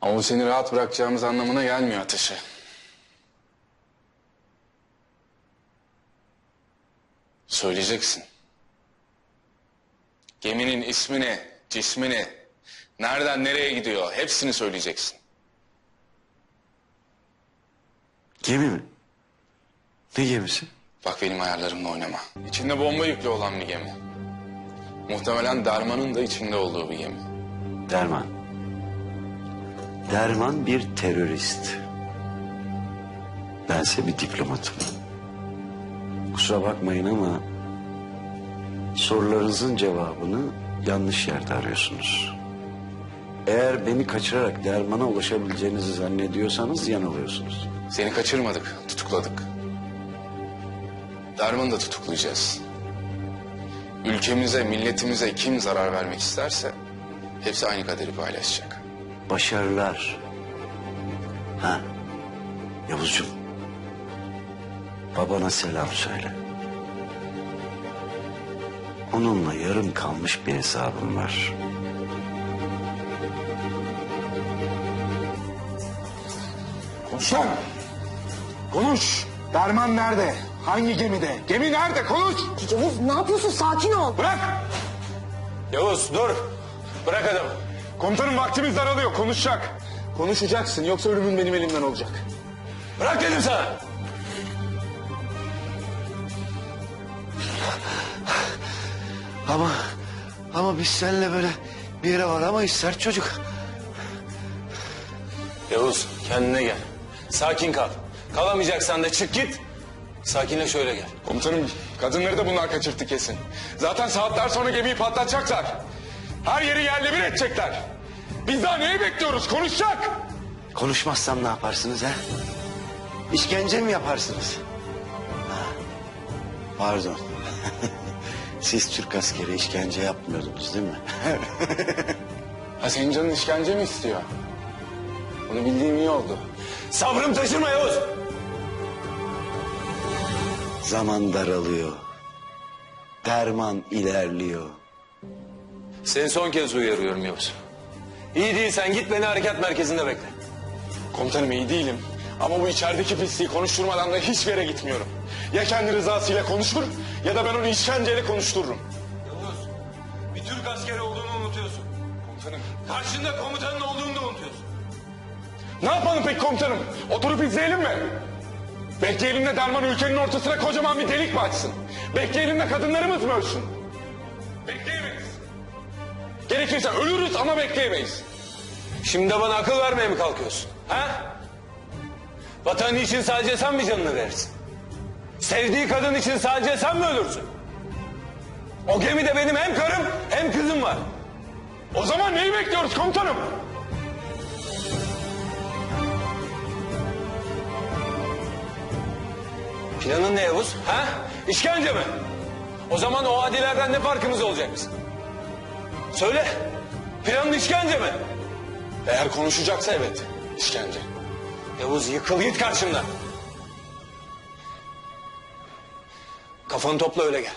Ama bu seni rahat bırakacağımız anlamına gelmiyor Ateş'e. Söyleyeceksin. Geminin ismini, cismini, nereden nereye gidiyor hepsini söyleyeceksin. Gemi mi? Ne gemisi? Bak benim ayarlarımla oynama. İçinde bomba yüklü olan bir gemi. Muhtemelen Derman'ın da içinde olduğu bir gemi. Derman. Derman bir terörist. Bense bir diplomatım. Kusura bakmayın ama sorularınızın cevabını yanlış yerde arıyorsunuz. Eğer beni kaçırarak Derman'a ulaşabileceğinizi zannediyorsanız yanılıyorsunuz. Seni kaçırmadık, tutukladık. Derman'ı da tutuklayacağız. Ülkemize, milletimize kim zarar vermek isterse hepsi aynı kaderi paylaşacak. Başarılar. Ha, Yavuzcuğum. Babana selam söyle. Onunla yarım kalmış bir hesabım var. Konuş lan! Konuş! Derman nerede? Hangi gemide? Gemi nerede? Konuş! Yavuz ne yapıyorsun? Sakin ol. Bırak! Yavuz dur! Bırak adamı. Komutanım vaktimiz daralıyor. Konuşacak. Konuşacaksın yoksa ölümün benim elimden olacak. Bırak dedim sana! Ama biz seninle böyle bir yere varamayız sert çocuk. Yavuz kendine gel. Sakin kal. Kalamayacaksan da çık git. Sakinle şöyle gel. Komutanım kadınları da bunlar kaçırttı kesin. Zaten saatler sonra gemiyi patlatacaklar. Her yeri yerle bir edecekler. Biz daha neyi bekliyoruz? Konuşacak! Konuşmazsam ne yaparsınız ha? İşkence mi yaparsınız? Ha, pardon. Siz Türk askeri işkence yapmıyordunuz değil mi? Ha senin canın işkence mi istiyor? Bunu bildiğim iyi oldu. Sabrım taşırma Yavuz. Zaman daralıyor. Derman ilerliyor. Seni son kez uyarıyorum Yavuz. İyi değilsen git beni harekat merkezinde bekle. Komutanım iyi değilim. Ama bu içerideki pisliği konuşturmadan da hiçbir yere gitmiyorum. Ya kendi rızasıyla konuşur ya da ben onu işkenceyle konuştururum. Yavuz bir Türk askeri olduğunu unutuyorsun. Komutanım. Karşında komutanın olduğunu da unutuyorsun. Ne yapalım peki komutanım? Oturup izleyelim mi? Bekleyelim de Derman ülkenin ortasına kocaman bir delik mi açsın? Bekleyelim de kadınlarımız mı ölsün? Bekleyemeyiz. Gerekirse ölürüz ama bekleyemeyiz. Şimdi de bana akıl vermeye mi kalkıyorsun? Ha? Vatanı için sadece sen mi canını verirsin? Sevdiği kadın için sadece sen mi ölürsün? O gemide benim hem karım hem kızım var. O zaman neyi bekliyoruz komutanım? Planın ne Yavuz? Ha? İşkence mi? O zaman o adilerden ne farkımız olacak bizim? Söyle. Planın işkence mi? Eğer konuşacaksa evet, işkence. Yavuz yıkıl git karşımdan. Kafanı topla öyle gel.